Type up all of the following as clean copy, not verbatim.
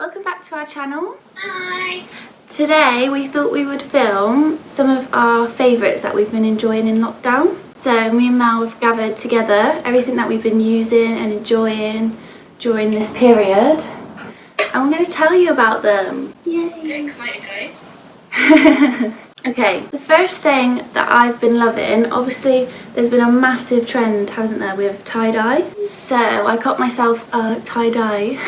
Welcome back to our channel. Hi! Today we thought we would film some of our favourites that we've been enjoying in lockdown. So me and Mel have gathered together everything that we've been using and enjoying during this period. And we're going to tell you about them. Yay! Get excited, guys. Okay, the first thing that I've been loving, obviously there's been a massive trend, hasn't there, with tie-dye. So I got myself a tie-dye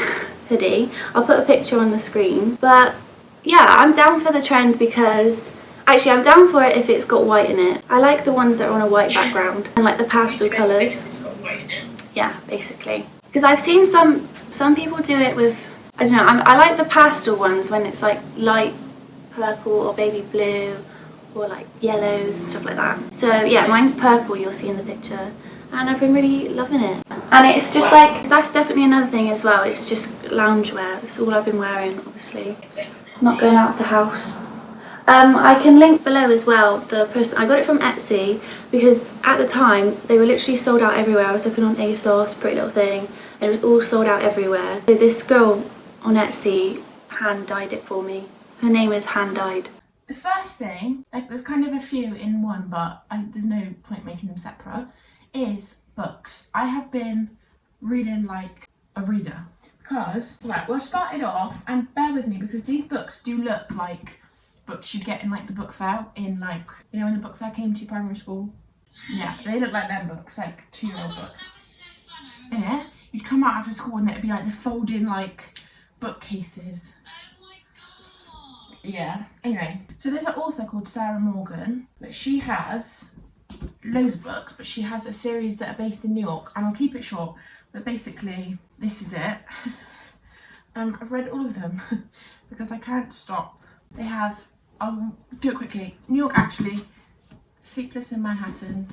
hoodie. I'll put a picture on the screen. But yeah, I'm down for the trend because, actually I'm down for it if it's got white in it. I like the ones that are on a white background and like the pastel colours. It's got white in it. Yeah, basically. Because I've seen some people do it with, I don't know, I like the pastel ones when it's like light purple or baby blue or like yellows and stuff like that. So yeah, mine's purple, you'll see in the picture, and I've been really loving it. And it's just like, that's definitely another thing as well, it's just loungewear. It's all I've been wearing, obviously. Not going out of the house. I can link below as well the person, I got it from Etsy because at the time they were literally sold out everywhere. I was looking on ASOS, Pretty Little Thing, and it was all sold out everywhere. So this girl on Etsy hand dyed it for me. Her name is Hand Dyed. The first thing, like there's kind of a few in one, but there's no point making them separate, is books. I have been reading like a reader because, right, we'll start it off, and bear with me because these books do look like books you'd get in like the book fair, in like, you know when the book fair came to primary school? Yeah, they look like them books, like 2-year-old books. Yeah, you'd come out after school and it'd be like the folding like bookcases. Yeah, anyway, so there's an author called Sarah Morgan, but she has loads of books, but she has a series that are based in New York, and I'll keep it short, but basically this is it. I've read all of them because I can't stop. They have, I'll do it quickly, New York Actually, Sleepless in Manhattan,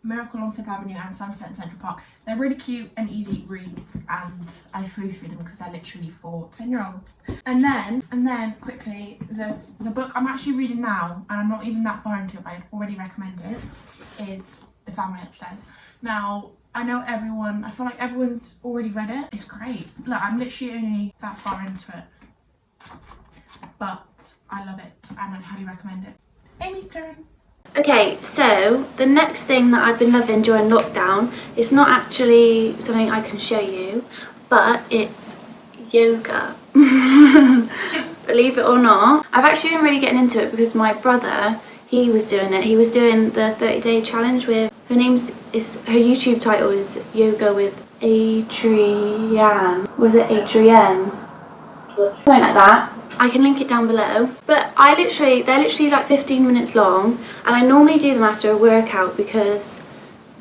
Miracle on Fifth Avenue and Sunset in Central Park. They're really cute and easy reads, and I flew through them because they're literally for 10-year-olds. And then quickly, there's the book I'm actually reading now, and I'm not even that far into it, but I'd already recommend it, is The Family Upstairs. Now, I know everyone, I feel like everyone's already read it. It's great. Look, I'm literally only that far into it, but I love it and I highly recommend it. Amy's turn. Okay, so the next thing that I've been loving during lockdown, it's not actually something I can show you, but it's yoga. Believe it or not. I've actually been really getting into it because my brother, he was doing it. He was doing the 30-day challenge with, her YouTube title is Yoga with Adrienne. Was it Adrienne? Something like that. I can link it down below. But they're literally like 15 minutes long, and I normally do them after a workout because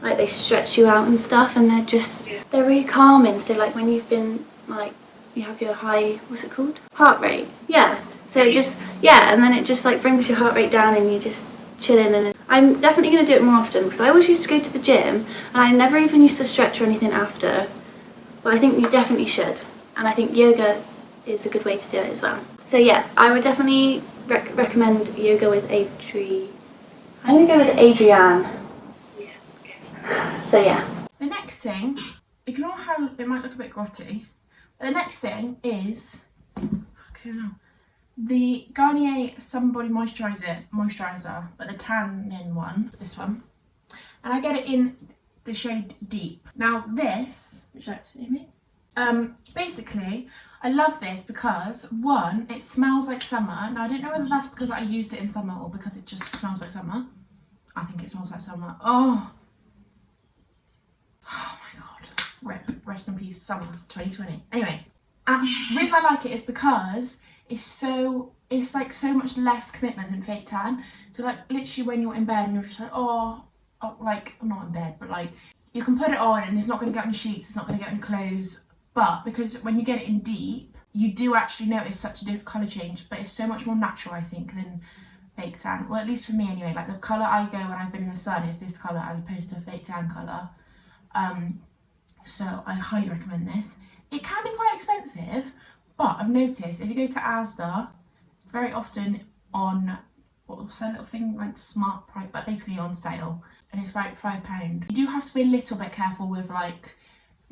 like they stretch you out and stuff, and they're really calming. So like when you've been like, you have your high, what's it called? Heart rate. Yeah. So it just, yeah, and then it just like brings your heart rate down and you're just chilling. And I'm definitely going to do it more often because I always used to go to the gym and I never even used to stretch or anything after. But I think you definitely should. And I think yoga is a good way to do it as well. So yeah, I would definitely recommend yoga with Adrienne. I'm going to go with Adrienne. So yeah. The next thing, ignore how it might look a bit grotty, but the next thing is, the Garnier Sun Body Moisturiser, but the tannin one, this one. And I get it in the shade Deep. Now this, would you like to see me? Basically, I love this because, one, it smells like summer. Now I don't know whether that's because I used it in summer or because it just smells like summer. I think it smells like summer. Oh my god. Rest in peace, summer 2020. Anyway, and the reason I like it is because it's like so much less commitment than fake tan. So like literally when you're in bed and you're just like, oh like, I'm not in bed, but like you can put it on and it's not going to get on your sheets, it's not going to get on your clothes. But because when you get it in Deep, you do actually notice such a different colour change, but it's so much more natural, I think, than fake tan. Well, at least for me anyway, like the colour I go when I've been in the sun is this colour as opposed to a fake tan colour. So I highly recommend this. It can be quite expensive, but I've noticed if you go to Asda, it's very often on, what's that little thing, like smart price, but basically on sale, and it's about £5. You do have to be a little bit careful with like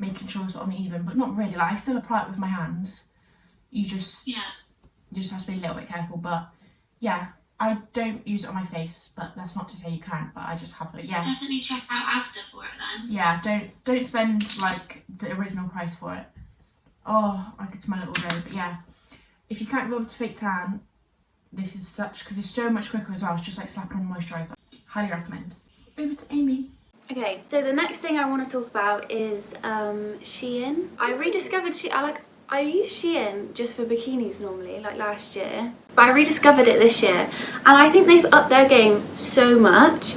making sure it's on even, but not really. Like I still apply it with my hands. You just have to be a little bit careful. But yeah, I don't use it on my face, but that's not to say you can't. But I just have it. Yeah. Definitely check out Asda for it then. Yeah. Don't spend like the original price for it. Oh, I could smell it already. But yeah, if you can't be able to fake tan, this is because it's so much quicker as well. It's just like slapping on moisturiser. Highly recommend. Over to Amy. Okay, so the next thing I want to talk about is Shein. I rediscovered I use Shein just for bikinis normally, like last year, but I rediscovered it this year, and I think they've upped their game so much.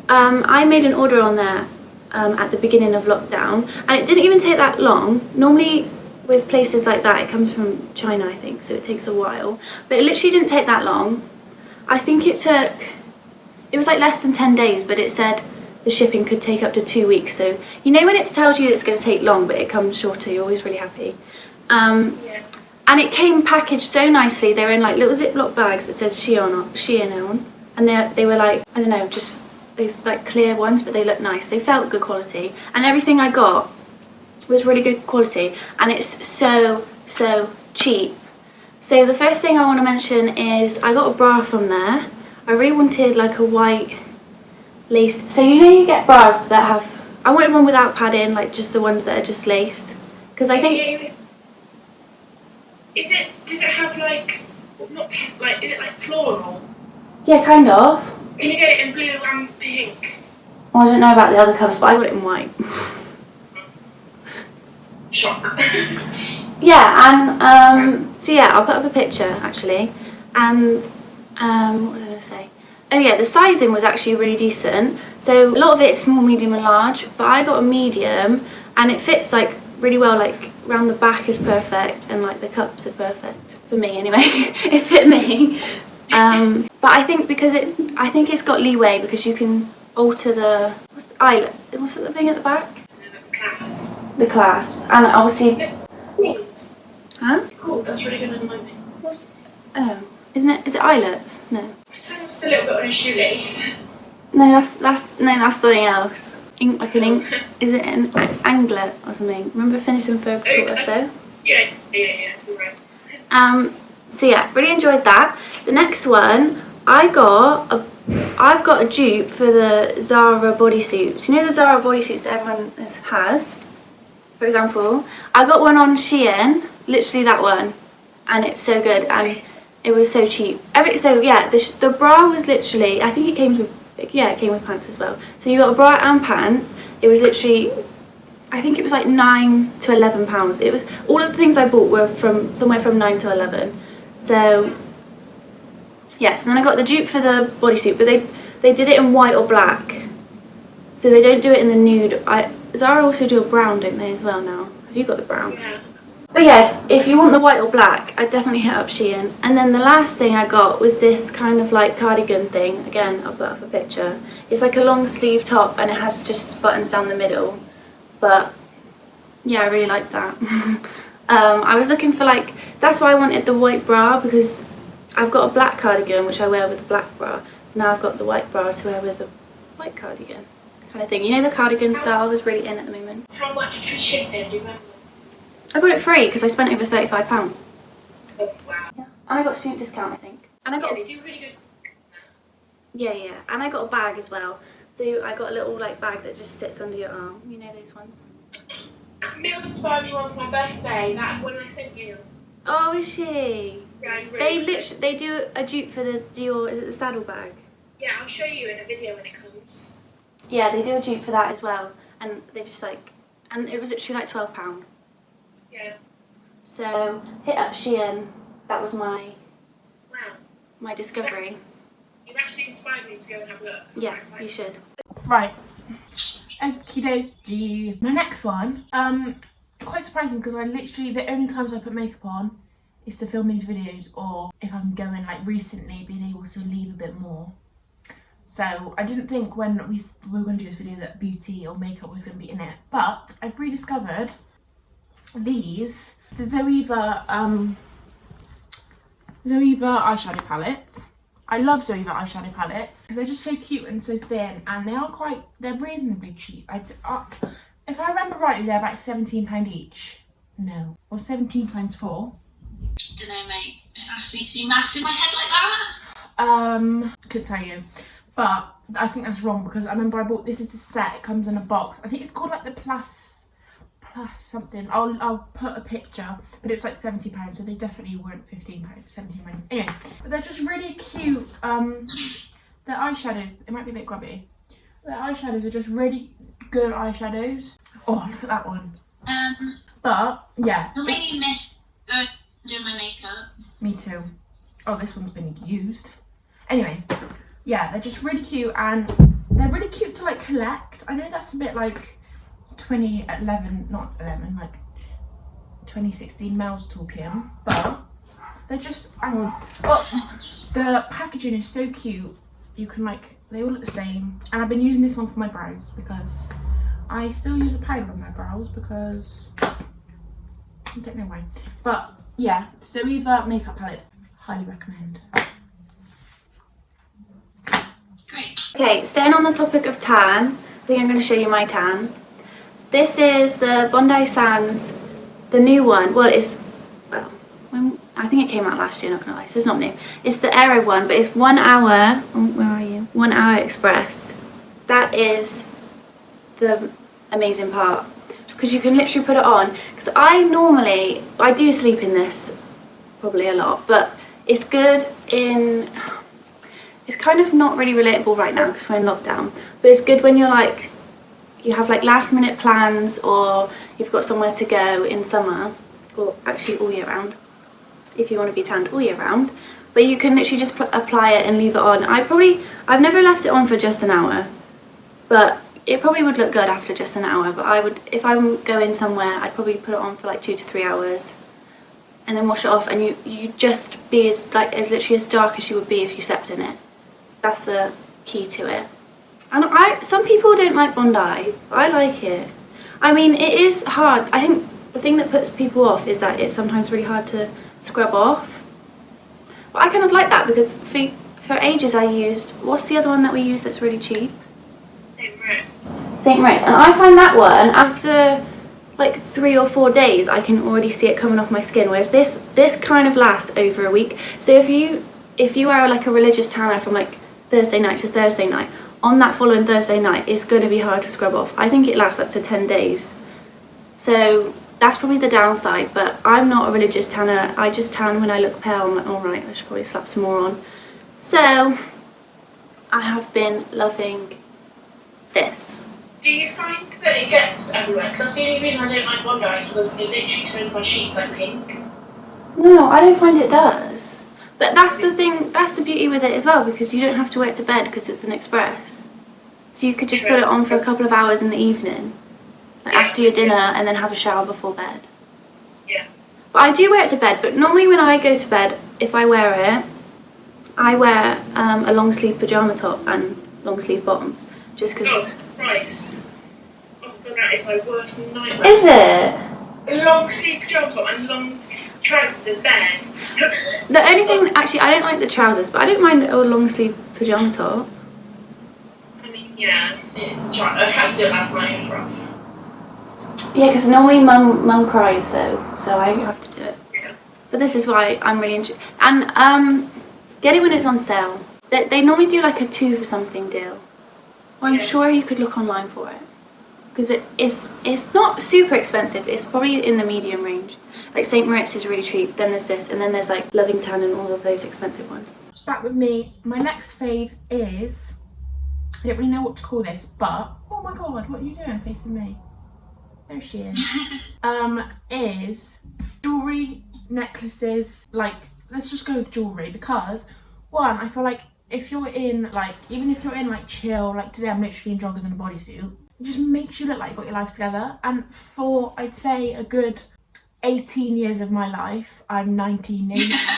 I made an order on there at the beginning of lockdown, and it didn't even take that long. Normally with places like that, it comes from China, I think, so it takes a while, but it literally didn't take that long. I think it was like less than 10 days, but it said the shipping could take up to 2 weeks. So you know when it tells you it's going to take long but it comes shorter, you're always really happy. And it came packaged so nicely. They were in like little Ziploc bags that says Shein on, and they were like, I don't know, just these like clear ones, but they looked nice. They felt good quality, and everything I got was really good quality, and it's so cheap. So the first thing I want to mention is I got a bra from there. I really wanted like a white lace. So you know you get bras that have, I wanted one without padding, like just the ones that are just laced, because I think does it have like, is it like floral? yeah, kind of. Can you get it in blue and pink? Well, I don't know about the other colours, but I got it in white. Shock. Yeah, and so yeah, I'll put up a picture actually, and what was I going to say? Oh yeah, the sizing was actually really decent. So a lot of it's small, medium and large, but I got a medium, and it fits like really well, like around the back is perfect, and like the cups are perfect for me anyway. It fit me. But I think I think it's got leeway because you can alter what's the eyelet? What's the thing at the back? Clasp. The clasp, and obviously. Cool. Huh? Cool. That's really good at the moment. Oh, isn't it? Is it eyelets? No. I suppose a little bit on a shoelace. No, that's something else. Like an ink. Is it an anglet or something? Remember Phineas and Ferb taught us so? Yeah. You're right. So yeah, really enjoyed that. The next one, I've got a dupe for the Zara Bodysuits. You know the Zara Bodysuits that everyone has? For example, I got one on Shein, literally that one, and it's so good, and it was so cheap. So yeah, the bra was literally, I think it came with pants as well. So you got a bra and pants. It was literally, I think it was like £9 to £11. It was, all of the things I bought were from somewhere from 9 to 11. So yes, and then I got the dupe for the bodysuit, but they did it in white or black. So they don't do it in the nude. Zara also do a brown, don't they, as well now? Have you got the brown? Yeah. But yeah, if you want the white or black, I'd definitely hit up Shein. And then the last thing I got was this kind of like cardigan thing. Again, I'll put up a picture. It's like a long sleeve top, and it has just buttons down the middle. But yeah, I really like that. I was looking for like, that's why I wanted the white bra, because I've got a black cardigan which I wear with a black bra. So now I've got the white bra to wear with a white cardigan kind of thing. You know, the cardigan style is really in at the moment. How much did you ship it? Do you remember? I got it free because I spent over £35. Oh, wow. Yeah. And I got a student discount, I think. And I got they do really good. yeah, and I got a bag as well. So I got a little like bag that just sits under your arm. You know those ones? Mills inspired me one for my birthday. That one I sent you. Oh, is she? Yeah, I'm really They do a dupe for the Dior. Is it the saddle bag? Yeah, I'll show you in a video when it comes. Yeah, they do a dupe for that as well, and they just like, and it was actually like £12. Yeah. So hit up Shein. That was my discovery. You've actually inspired me to go and have a look. Yeah, you should. Right. Okie dokie. My next one, quite surprising because I literally, the only times I put makeup on is to film these videos, or if I'm going like recently, being able to leave a bit more. So I didn't think when we were going to do this video that beauty or makeup was going to be in it, but I've rediscovered these, the Zoeva eyeshadow palettes. I love Zoeva eyeshadow palettes because they're just so cute and so thin, and they're reasonably cheap. If I remember rightly, they're about £17 each. No. Or 17 times 4. Don't know, mate. Don't ask me to do maths in my head like that. Couldn't tell you. But I think that's wrong because I remember I bought, this is the set, it comes in a box. I think it's called like the plus something. I'll put a picture, but it was like £70, so they definitely weren't £15, £17. Anyway, but they're just really cute. The eyeshadows, it might be a bit grubby. The eyeshadows are just really good eyeshadows. Oh, look at that one. But yeah. You'll make me miss doing my makeup. Me too. Oh, this one's been used. Anyway, yeah, they're just really cute and they're really cute to like collect. I know that's a bit like 2016 Mel's talking, but they're just, hang on. Oh, the packaging is so cute. You can like, they all look the same. And I've been using this one for my brows because I still use a powder on my brows because I don't know why. But yeah, Zoeva makeup palette, highly recommend. Great. Okay, staying on the topic of tan, I think I'm going to show you my tan. This is the Bondi Sands, the new one. Well, it's, well, I think it came out last year, not gonna lie, so it's not new. It's the Aero one, but it's 1 hour, where are you? 1 hour express. That is the amazing part, because you can literally put it on. Because I do sleep in this probably a lot, but it's good in, it's kind of not really relatable right now because we're in lockdown, but it's good when you're like, you have like last minute plans or you've got somewhere to go in summer, or actually all year round, if you want to be tanned all year round. But you can literally just apply it and leave it on. I've never left it on for just an hour, but it probably would look good after just an hour. But I would, if I'm going somewhere, I'd probably put it on for like 2 to 3 hours and then wash it off, and you just be as literally as dark as you would be if you slept in it. That's the key to it. And some people don't like Bondi, but I like it. I mean, it is hard. I think the thing that puts people off is that it's sometimes really hard to scrub off. But I kind of like that because for ages I used, what's the other one that we use that's really cheap? St. Moritz. St. Moritz. And I find that one, after like 3 or 4 days, I can already see it coming off my skin, whereas this kind of lasts over a week. So if you are like a religious tanner from like Thursday night to Thursday night, on that following Thursday night, it's going to be hard to scrub off. I think it lasts up to 10 days. So that's probably the downside, but I'm not a religious tanner. I just tan when I look pale. I'm like, alright, I should probably slap some more on. So I have been loving this. Do you find that it gets everywhere? Because that's the only reason I don't like Bondi is because it literally turns my sheets like pink. No, I don't find it does. But that's the thing, that's the beauty with it as well, because you don't have to wear it to bed because it's an express. So you could just put it on for a couple of hours in the evening, like after your dinner, and then have a shower before bed. Yeah. But I do wear it to bed, but normally when I go to bed, if I wear it, I wear a long sleeve pyjama top and long sleeve bottoms, just because... Oh, Christ. Oh God, that is my worst nightmare. Is it? A long sleeve pyjama top and long trousers in bed. The only thing, actually, I don't like the trousers, but I don't mind a long sleeve pyjama top. I mean, yeah, it's I had to do it last night, it was rough. Yeah, because normally mum cries though, so I have to do it. Yeah. But this is why I'm really interested. And get it when it's on sale. They normally do like a 2 for something deal. Or I'm sure you could look online for it. Because it's not super expensive, it's probably in the medium range. Like St. Moritz is really cheap, then there's this, and then there's like Loving Tan and all of those expensive ones. Back with me, my next fave is, I don't really know what to call this, but, oh my God, what are you doing facing me? There she is. Is jewellery, necklaces, like, let's just go with jewellery, because one, I feel like if you're in like, even if you're in like chill, like today I'm literally in joggers and a bodysuit, it just makes you look like you got your life together. And for, I'd say, a good 18 years of my life, I'm 19,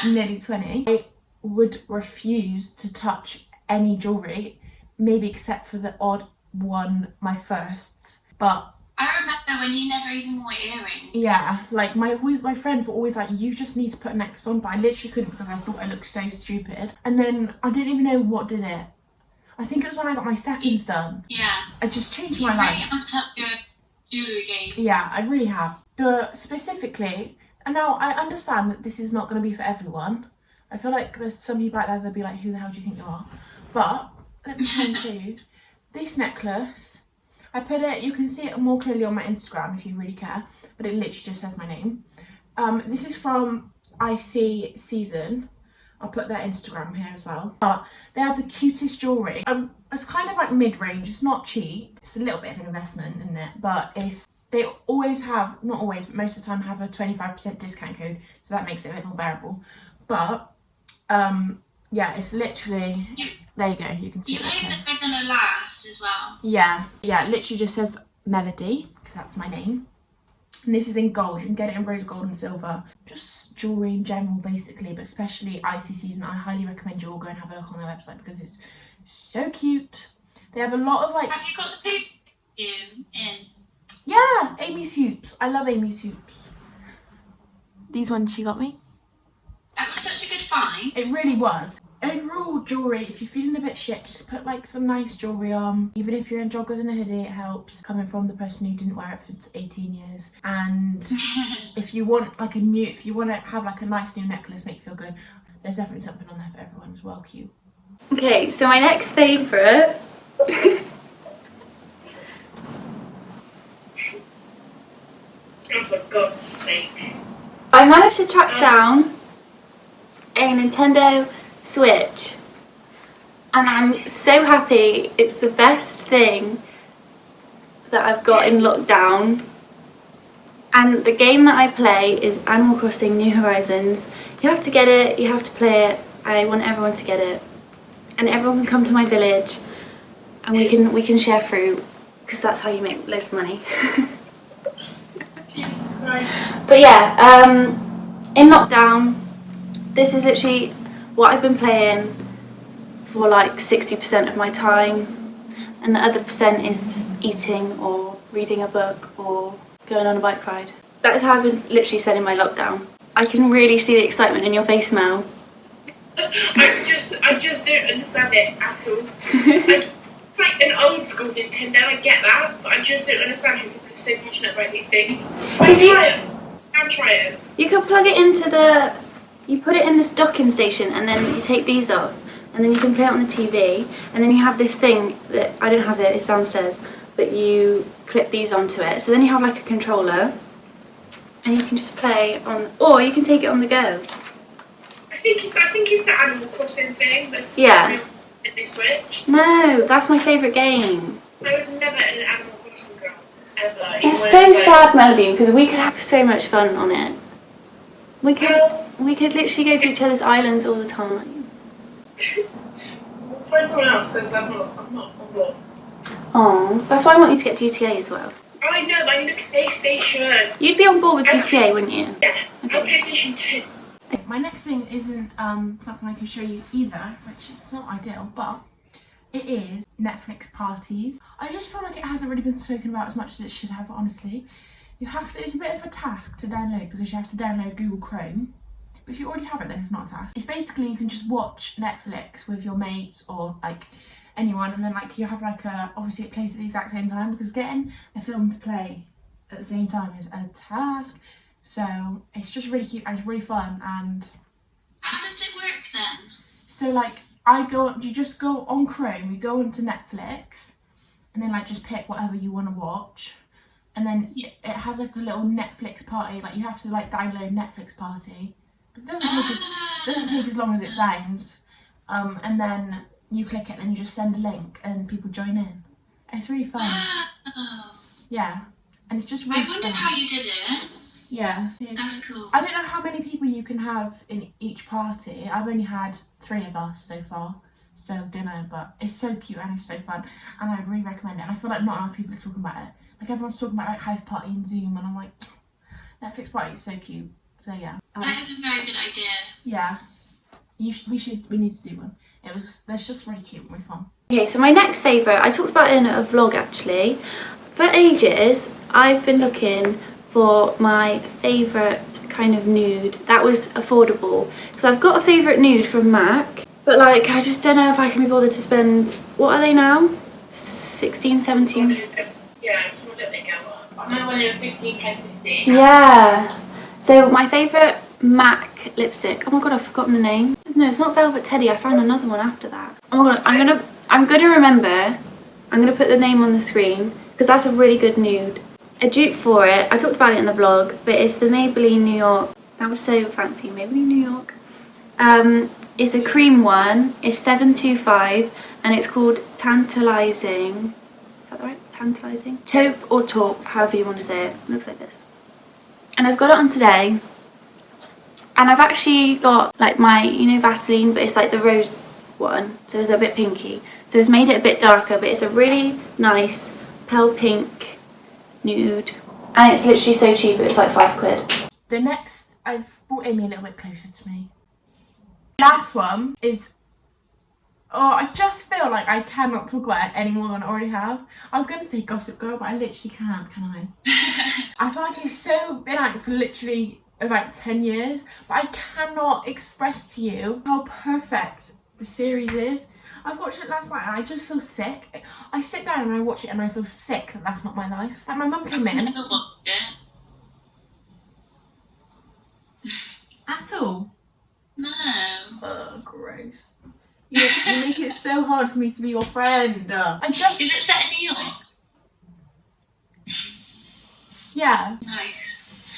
nearly 20, I would refuse to touch any jewellery, maybe except for the odd one, my firsts. But I remember when you never even wore earrings. yeah, like my friends were always like, you just need to put a necklace on, but I literally couldn't because I thought I looked so stupid. And then I didn't even know what did it. I think it was when I got my seconds done. Yeah. I just changed my life. You really amped up your jewellery game. Yeah, I really have. Specifically, and now I understand that this is not going to be for everyone. I feel like there's some people out there that'll be like, who the hell do you think you are? But let me try and show you. This necklace, I put it, you can see it more clearly on my Instagram if you really care, but it literally just says my name. This is from IC Season. I'll put their Instagram here as well. But they have the cutest jewellery. It's kind of like mid-range, it's not cheap. It's a little bit of an investment, isn't it? But they always have, not always, but most of the time have a 25% discount code. So that makes it a bit more bearable. But, yeah, it's literally, there you go, you can see it. You hope that they're going to last as well. Yeah, it literally just says Melody, because that's my name. And this is in gold. You can get it in rose gold and silver. Just jewellery in general, basically, but especially IC Season. I highly recommend you all go and have a look on their website because it's so cute. They have a lot of like... Have you got the picture in? Yeah, Amy's hoops. I love Amy's hoops. These ones she got me. That was such a good find. It really was. Overall jewellery, if you're feeling a bit shit, just put like some nice jewellery on. Even if you're in joggers and a hoodie, it helps. Coming from the person who didn't wear it for 18 years. And if you want like if you want to have like a nice new necklace, make you feel good, there's definitely something on there for everyone as well. Cute. Okay, so my next favourite. Oh, for God's sake. I managed to track down a Nintendo Switch, and I'm so happy. It's the best thing that I've got in lockdown, and the game that I play is Animal Crossing New Horizons. You have to get it, you have to play it. I want everyone to get it, and everyone can come to my village and we can share fruit, because that's how you make loads of money. Jesus Christ. But yeah, in lockdown, this is literally what I've been playing for like 60% of my time, and the other percent is eating or reading a book or going on a bike ride. That is how I've been literally spending my lockdown. I can really see the excitement in your face now. I just don't understand it at all. It's like an old school Nintendo, I get that, but I just don't understand how people are so passionate about these things. I'm try it. You can plug it into you put it in this docking station, and then you take these off, and then you can play it on the TV, and then you have this thing that, I don't have it, it's downstairs, but you clip these onto it, so then you have like a controller, and you can just play on, or you can take it on the go. I think it's the Animal Crossing thing that's in the Switch. No, that's my favourite game. I was never an Animal Crossing girl, ever. It's so sad, Melody, because we could have so much fun on it. We could literally go to each other's islands all the time. We'll find someone else, because I'm not on board. Oh, that's why I want you to get GTA as well. Oh, I know, but I need a PlayStation. You'd be on board with GTA, wouldn't you? Yeah, I have a PlayStation 2. My next thing isn't something I can show you either, which is not ideal, but it is Netflix parties. I just feel like it hasn't really been spoken about as much as it should have, honestly. It's a bit of a task to download because you have to download Google Chrome. But if you already have it, then it's not a task. It's basically you can just watch Netflix with your mates or like anyone, and then like you have like obviously it plays at the exact same time, because getting a film to play at the same time is a task. So it's just really cute and it's really fun. And how does it work then? So like you just go on Chrome, you go into Netflix, and then like just pick whatever you want to watch. And then it has like a little Netflix party. Like you have to like download Netflix party. It doesn't take as long as it sounds. And then you click it, and then you just send a link, and people join in. It's really fun. Yeah, and it's just really fun. I wondered how you did it. Yeah, That's cool. I don't know how many people you can have in each party. I've only had 3 of us so far, so don't know. But it's so cute and it's so fun, and I really recommend it. And I feel like not enough people are talking about it. Like everyone's talking about like house party and Zoom, and I'm like, Netflix party is so cute. So yeah. That is a very good idea. Yeah. We need to do one. That's just really cute and really fun. Okay, so my next favourite, I talked about it in a vlog actually. For ages, I've been looking for my favourite kind of nude that was affordable. Because I've got a favourite nude from MAC, but like I just don't know if I can be bothered to spend, what are they now? 16, 17? Yeah, it's more like they go up. I remember when they were £15.50. Yeah. So my favourite MAC lipstick. Oh my god, I've forgotten the name. No, it's not Velvet Teddy. I found another one after that. Oh my god, I'm gonna remember. I'm gonna put the name on the screen because that's a really good nude. A dupe for it. I talked about it in the vlog, but it's the Maybelline New York. That was so fancy, Maybelline New York. It's a cream one. It's 725, and it's called Tantalizing. Is that right? Tantalizing Taupe or Taupe, however you want to say it. Looks like this. And I've got it on today. And I've actually got like my, you know, Vaseline, but it's like the rose one, so it's a bit pinky. So it's made it a bit darker, but it's a really nice pale pink nude. And it's literally so cheap, it's like £5. The next, I've brought Amy a little bit closer to me. Last one is, oh, I just feel like I cannot talk about it any more than I already have. I was going to say Gossip Girl, but I literally can't, can I? I feel like it's so been out for literally about 10 years, but I cannot express to you how perfect the series is. I watched it last night and I just feel sick. I sit down and I watch it and I feel sick that that's not my life. Like, my mum came in. Never watched it. At all? No. Oh, gross. You make it so hard for me to be your friend. Is it set in New York? Yeah. Nice.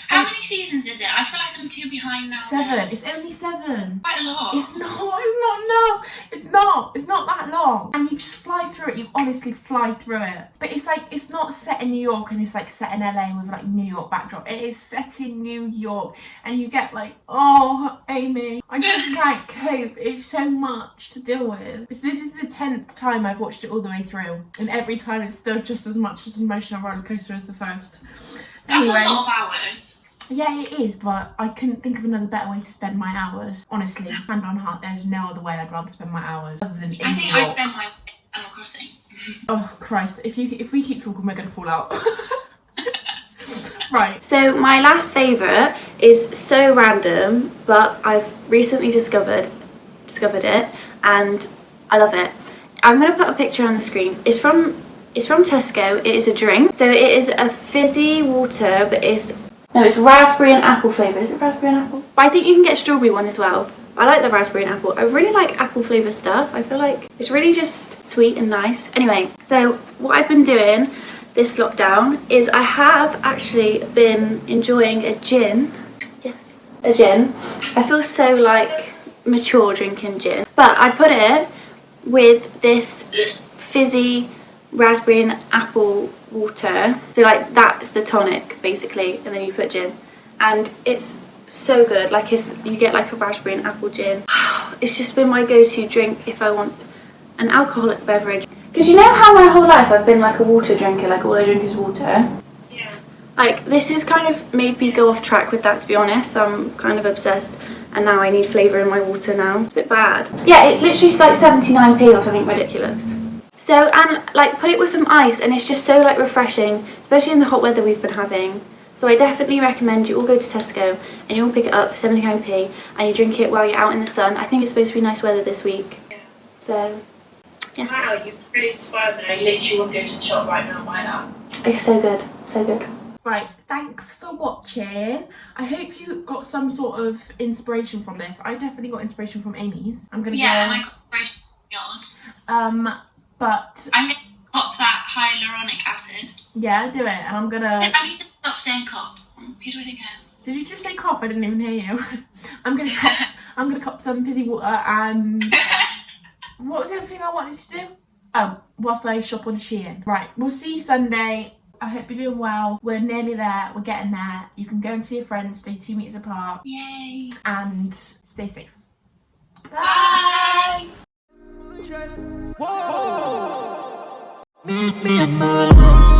How many seasons is it? I feel like I'm 2 behind now. 7. It's only 7. Quite a lot. It's not enough. It's not that long. And you just fly through it. You honestly fly through it. But it's like, it's not set in New York and it's like set in LA with like New York backdrop. It is set in New York. And you get like, oh, Amy, I just can't cope. It's so much to deal with. This is the 10th time I've watched it all the way through. And every time it's still just as much as an emotional roller coaster as the first. Anyway. That's a lot of hours. Yeah, it is, but I couldn't think of another better way to spend my hours. Honestly, hand on heart, there's no other way I'd rather spend my hours other than in I think New York. I'd spend my Animal Crossing. Oh Christ! If we keep talking, we're gonna fall out. Right. So my last favourite is so random, but I've recently discovered it, and I love it. I'm gonna put a picture on the screen. It's from Tesco. It is a drink. So it is a fizzy water, but it's raspberry and apple flavour. Is it raspberry and apple? But I think you can get strawberry one as well. I like the raspberry and apple. I really like apple flavour stuff. I feel like it's really just sweet and nice. Anyway, so what I've been doing this lockdown is I have actually been enjoying a gin. Yes, a gin. I feel so like mature drinking gin. But I put it with this fizzy raspberry and apple water, so like that's the tonic basically, and then you put gin, and it's so good. Like you get like a raspberry and apple gin. It's just been my go-to drink if I want an alcoholic beverage, because you know how my whole life I've been like a water drinker, like all I drink is water. Yeah. Like this has kind of made me go off track with that, to be honest. I'm kind of obsessed, and now I need flavour in my water now. It's a bit bad. Yeah, it's literally like 79p or something ridiculous. So, and like put it with some ice, and it's just so like refreshing, especially in the hot weather we've been having. So I definitely recommend you all go to Tesco and you all pick it up for 79p and you drink it while you're out in the sun. I think it's supposed to be nice weather this week. Yeah. So, yeah. Wow, you've really inspired me. I literally want to go to the shop right now and buy that. It's so good, so good. Right, thanks for watching. I hope you got some sort of inspiration from this. I definitely got inspiration from Amy's. I'm gonna and I got inspiration from yours. But I'm gonna cop that hyaluronic acid. Yeah, do it, and I'm gonna. I need to stop saying cop. Who do I think I am? Did you just say cough? I didn't even hear you. I'm gonna cop some fizzy water and. What was the other thing I wanted to do? Oh, whilst I shop on Shein. Right, we'll see you Sunday. I hope you're doing well. We're nearly there. We're getting there. You can go and see your friends. Stay 2 meters apart. Yay! And stay safe. Bye! Whoa. Meet me in my room.